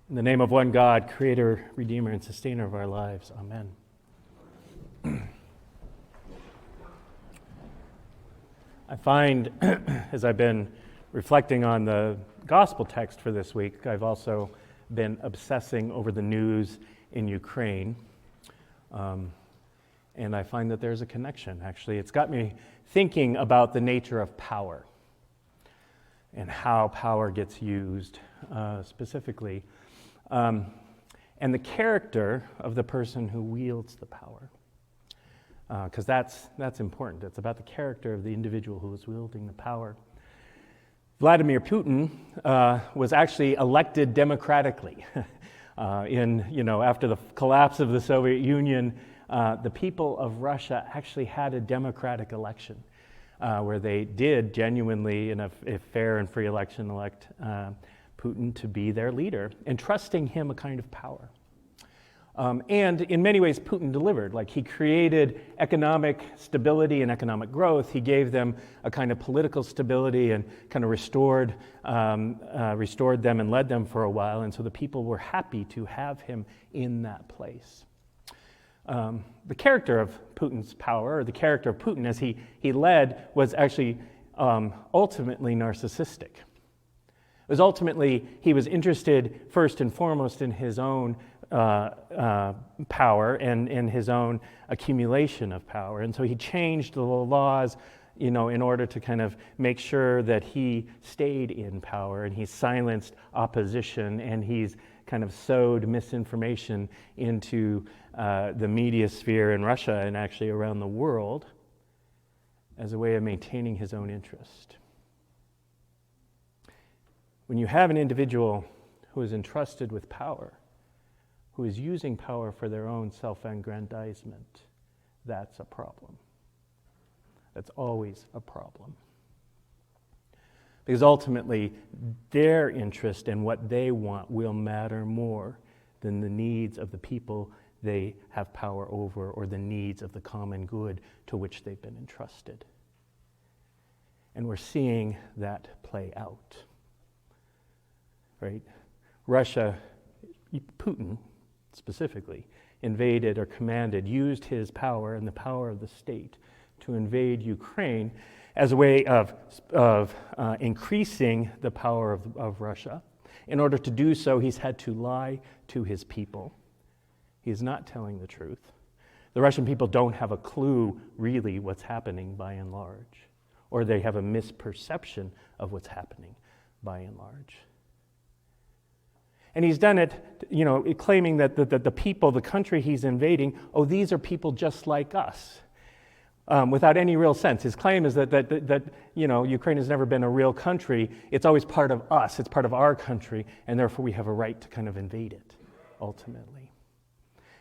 In the name of one God, Creator, Redeemer, and Sustainer of our lives. Amen. I find, as I've been reflecting on the gospel text for this week, I've also been obsessing over the news in Ukraine. And I find that there's a connection, actually. It's got me thinking about the nature of power and how power gets used specifically. And the character of the person who wields the power. Because that's important. It's about the character of the individual who is wielding the power. Vladimir Putin was actually elected democratically. After the collapse of the Soviet Union, the people of Russia actually had a democratic election where they did genuinely, in a fair and free election, elect Putin to be their leader, entrusting him a kind of power. And in many ways, Putin delivered. Like, he created economic stability and economic growth. He gave them a kind of political stability and kind of restored them and led them for a while. And so the people were happy to have him in that place. The character of Putin's power, or the character of Putin as he led, was actually ultimately narcissistic. It was ultimately, he was interested first and foremost in his own power and in his own accumulation of power. And so he changed the laws, in order to kind of make sure that he stayed in power, and he silenced opposition, and he's kind of sowed misinformation into the media sphere in Russia and actually around the world as a way of maintaining his own interest. When you have an individual who is entrusted with power, who is using power for their own self-aggrandizement, that's a problem. That's always a problem. Because ultimately, their interest and what they want will matter more than the needs of the people they have power over or the needs of the common good to which they've been entrusted. And we're seeing that play out. Right? Russia, Putin specifically, invaded or commanded, used his power and the power of the state to invade Ukraine as a way of increasing the power of Russia. In order to do so, he's had to lie to his people. He's not telling the truth. The Russian people don't have a clue really what's happening by and large, or they have a misperception of what's happening by and large. And he's done it, claiming that the people, the country he's invading, these are people just like us, without any real sense. His claim is that Ukraine has never been a real country. It's always part of us. It's part of our country, and therefore we have a right to kind of invade it, ultimately.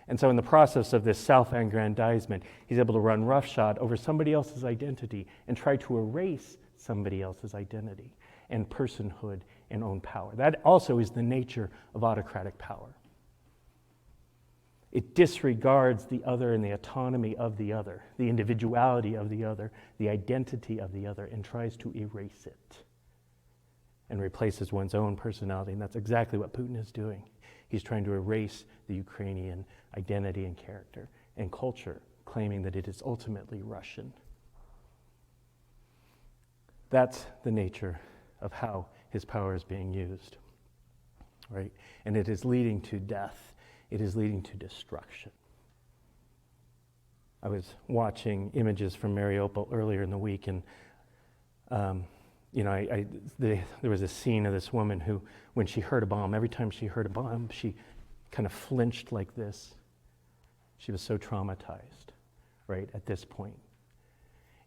And so in the process of this self-aggrandizement, he's able to run roughshod over somebody else's identity and try to erase somebody else's identity and personhood and own power. That also is the nature of autocratic power. It disregards the other and the autonomy of the other, the individuality of the other, the identity of the other, and tries to erase it and replaces one's own personality. And that's exactly what Putin is doing. He's trying to erase the Ukrainian identity and character and culture, claiming that it is ultimately Russian. That's the nature of how his power is being used, right? And it is leading to death. It is leading to destruction. I was watching images from Mariupol earlier in the week, and there was a scene of this woman who, when she heard a bomb, every time she heard a bomb, she kind of flinched like this. She was so traumatized, right, at this point.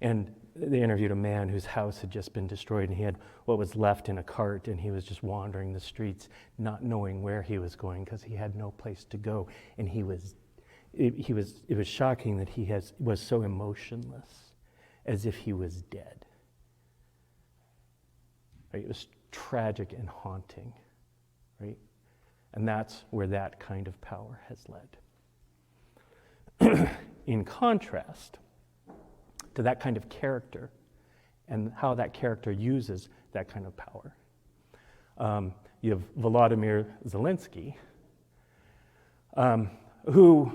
And they interviewed a man whose house had just been destroyed, and he had what was left in a cart, and he was just wandering the streets, not knowing where he was going because he had no place to go. And it was shocking that he was so emotionless, as if he was dead. Right? It was tragic and haunting, right? And that's where that kind of power has led. In contrast to that kind of character and how that character uses that kind of power, you have Volodymyr Zelensky, who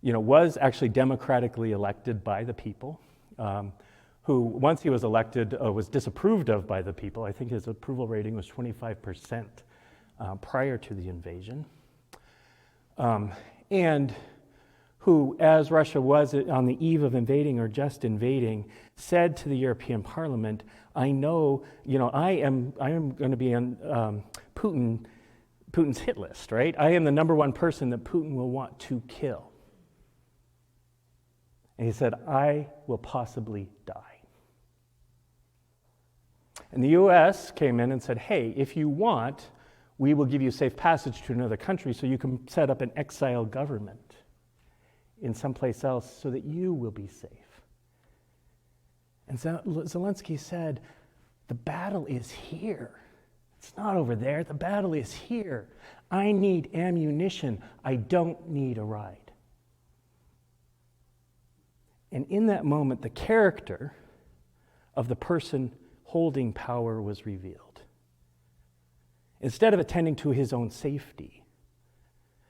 was actually democratically elected by the people, who, once he was elected, was disapproved of by the people. I think his approval rating was 25% prior to the invasion. And who, as Russia was on the eve of invading or just invading, said to the European Parliament, I am going to be on Putin's hit list, right? I am the number one person that Putin will want to kill. And he said, I will possibly die. And the US came in and said, hey, if you want, we will give you safe passage to another country so you can set up an exile government in someplace else so that you will be safe. And Zelensky said, the battle is here. It's not over there. The battle is here. I need ammunition. I don't need a ride. And in that moment, the character of the person holding power was revealed. Instead of attending to his own safety,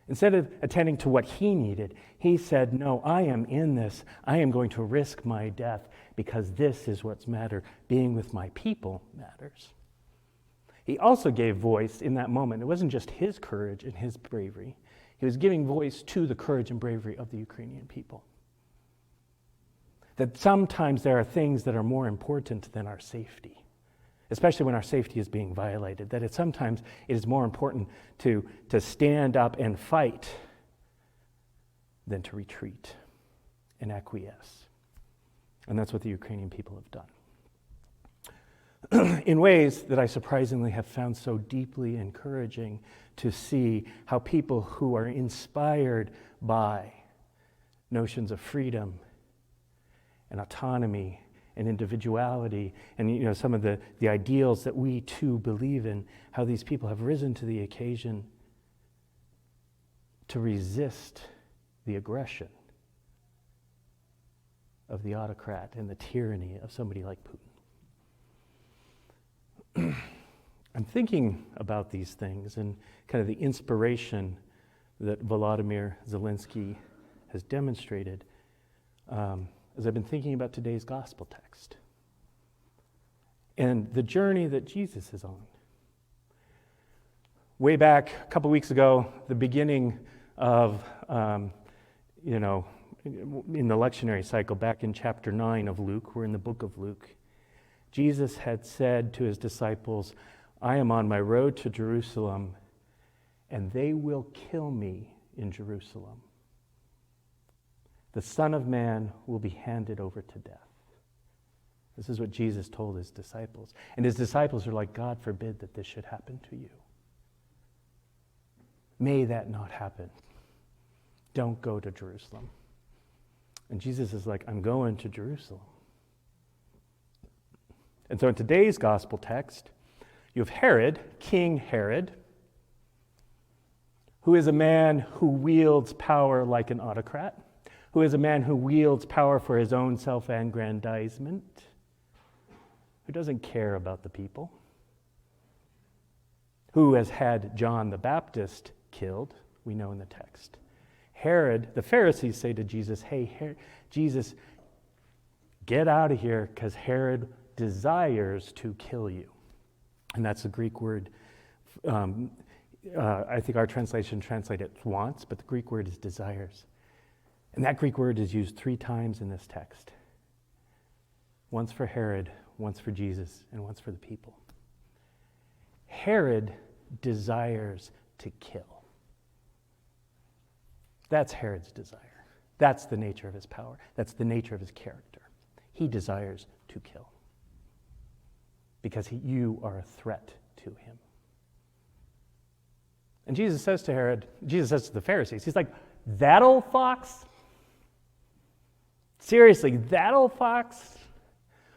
instead of attending to what he needed, he said, no, I am in this. I am going to risk my death because this is what's matter. Being with my people matters. He also gave voice in that moment. It wasn't just his courage and his bravery. He was giving voice to the courage and bravery of the Ukrainian people. That sometimes there are things that are more important than our safety, especially when our safety is being violated, that sometimes it is more important to stand up and fight than to retreat and acquiesce. And that's what the Ukrainian people have done. In ways that I surprisingly have found so deeply encouraging to see how people who are inspired by notions of freedom and autonomy and individuality and some of the ideals that we too believe in, how these people have risen to the occasion to resist the aggression of the autocrat and the tyranny of somebody like Putin. I'm thinking about these things and kind of the inspiration that Volodymyr Zelensky has demonstrated as I've been thinking about today's gospel text and the journey that Jesus is on. Way back a couple weeks ago, the beginning of, in the lectionary cycle, back in chapter 9 of Luke, we're in the book of Luke, Jesus had said to his disciples, I am on my road to Jerusalem, and they will kill me in Jerusalem. The Son of Man will be handed over to death. This is what Jesus told his disciples. And his disciples are like, God forbid that this should happen to you. May that not happen. Don't go to Jerusalem. And Jesus is like, I'm going to Jerusalem. And so in today's gospel text, you have Herod, King Herod, who is a man who wields power like an autocrat, who is a man who wields power for his own self-aggrandizement, who doesn't care about the people, who has had John the Baptist killed, we know in the text. Herod, the Pharisees say to Jesus, hey, Jesus, get out of here because Herod desires to kill you. And that's the Greek word, I think our translation translates it wants, but the Greek word is desires. And that Greek word is used 3 times in this text. Once for Herod, once for Jesus, and once for the people. Herod desires to kill. That's Herod's desire. That's the nature of his power. That's the nature of his character. He desires to kill. Because you are a threat to him. And Jesus says to the Pharisees, he's like, that old fox? Seriously, that old fox?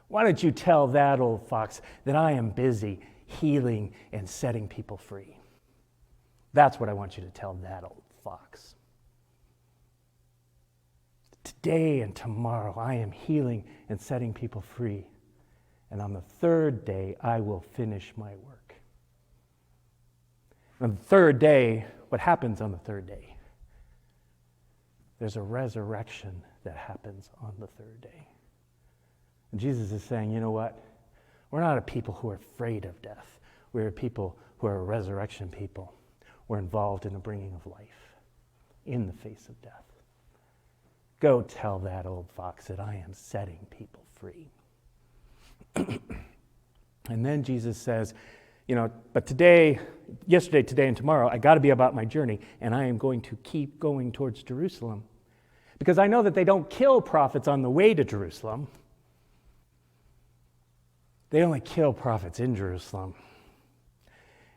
Why don't you tell that old fox that I am busy healing and setting people free? That's what I want you to tell that old fox. Today and tomorrow I am healing and setting people free. And on the 3rd day, I will finish my work. On the third day, what happens on the third day? There's a resurrection that happens on the third day. And Jesus is saying, you know what? We're not a people who are afraid of death. We're a people who are a resurrection people. We're involved in the bringing of life in the face of death. Go tell that old fox that I am setting people free. And then Jesus says, but yesterday, today, and tomorrow, I got to be about my journey, and I am going to keep going towards Jerusalem. Because I know that they don't kill prophets on the way to Jerusalem. They only kill prophets in Jerusalem.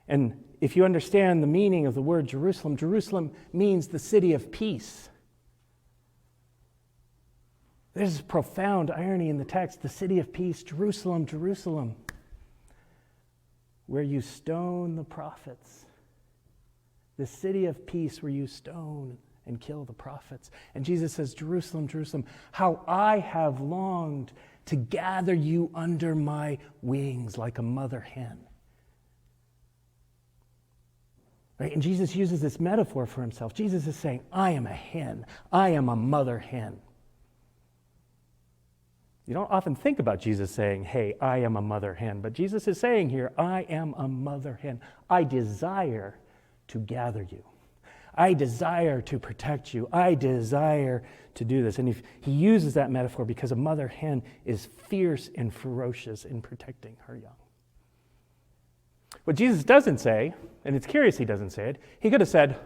And if you understand the meaning of the word Jerusalem, Jerusalem means the city of peace. There's profound irony in the text. The city of peace, Jerusalem, Jerusalem, where you stone the prophets. The city of peace where you stone and kill the prophets. And Jesus says, Jerusalem, Jerusalem, how I have longed to gather you under my wings like a mother hen. Right? And Jesus uses this metaphor for himself. Jesus is saying, I am a hen. I am a mother hen. You don't often think about Jesus saying, hey, I am a mother hen. But Jesus is saying here, I am a mother hen. I desire to gather you. I desire to protect you. I desire to do this. And he uses that metaphor because a mother hen is fierce and ferocious in protecting her young. What Jesus doesn't say, and it's curious he doesn't say it, he could have said,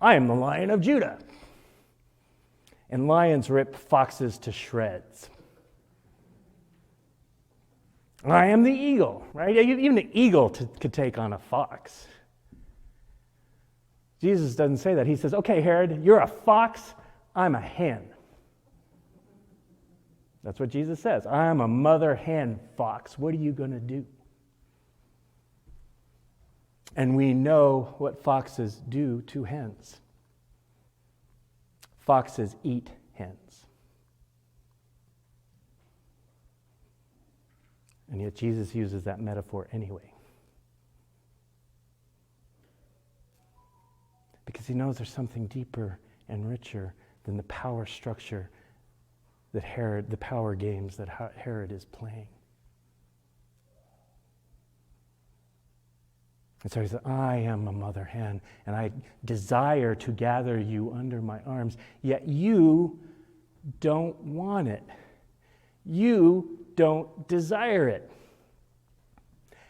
I am the Lion of Judah. And lions rip foxes to shreds. I am the eagle, right? Even an eagle could take on a fox. Jesus doesn't say that. He says, okay, Herod, you're a fox, I'm a hen. That's what Jesus says. I'm a mother hen fox. What are you going to do? And we know what foxes do to hens. Foxes eat hens. And yet Jesus uses that metaphor anyway. Because he knows there's something deeper and richer than the power structure that the power games that Herod is playing. And so he said, I am a mother hen, and I desire to gather you under my arms, yet you don't want it. You don't desire it.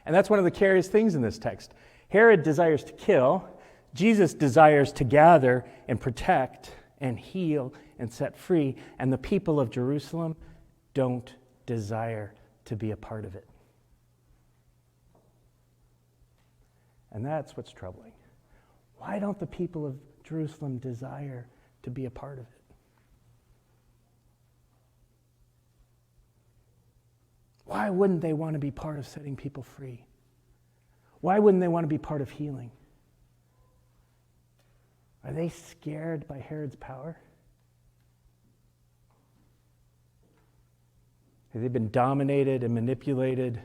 And that's one of the curious things in this text. Herod desires to kill. Jesus desires to gather and protect and heal and set free. And the people of Jerusalem don't desire to be a part of it. And that's what's troubling. Why don't the people of Jerusalem desire to be a part of it? Why wouldn't they want to be part of setting people free? Why wouldn't they want to be part of healing? Are they scared by Herod's power? Have they been dominated and manipulated?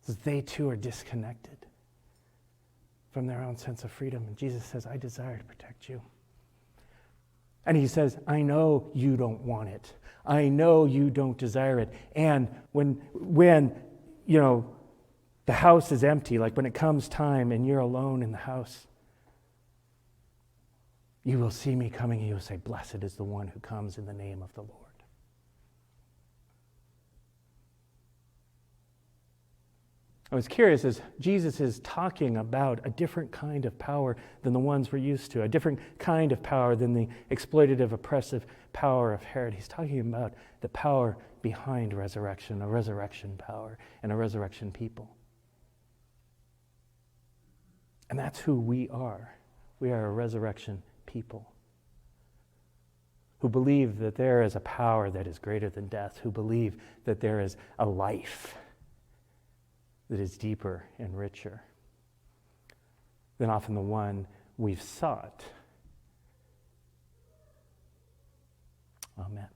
Because they too are disconnected from their own sense of freedom. And Jesus says, I desire to protect you. And he says, I know you don't want it. I know you don't desire it. And when the house is empty, like when it comes time and you're alone in the house, you will see me coming and you will say, blessed is the one who comes in the name of the Lord. I was curious as Jesus is talking about a different kind of power than the ones we're used to, a different kind of power than the exploitative, oppressive power of Herod. He's talking about the power behind resurrection, a resurrection power, and a resurrection people. And that's who we are. We are a resurrection people who believe that there is a power that is greater than death, who believe that there is a life that is deeper and richer than often the one we've sought. Amen.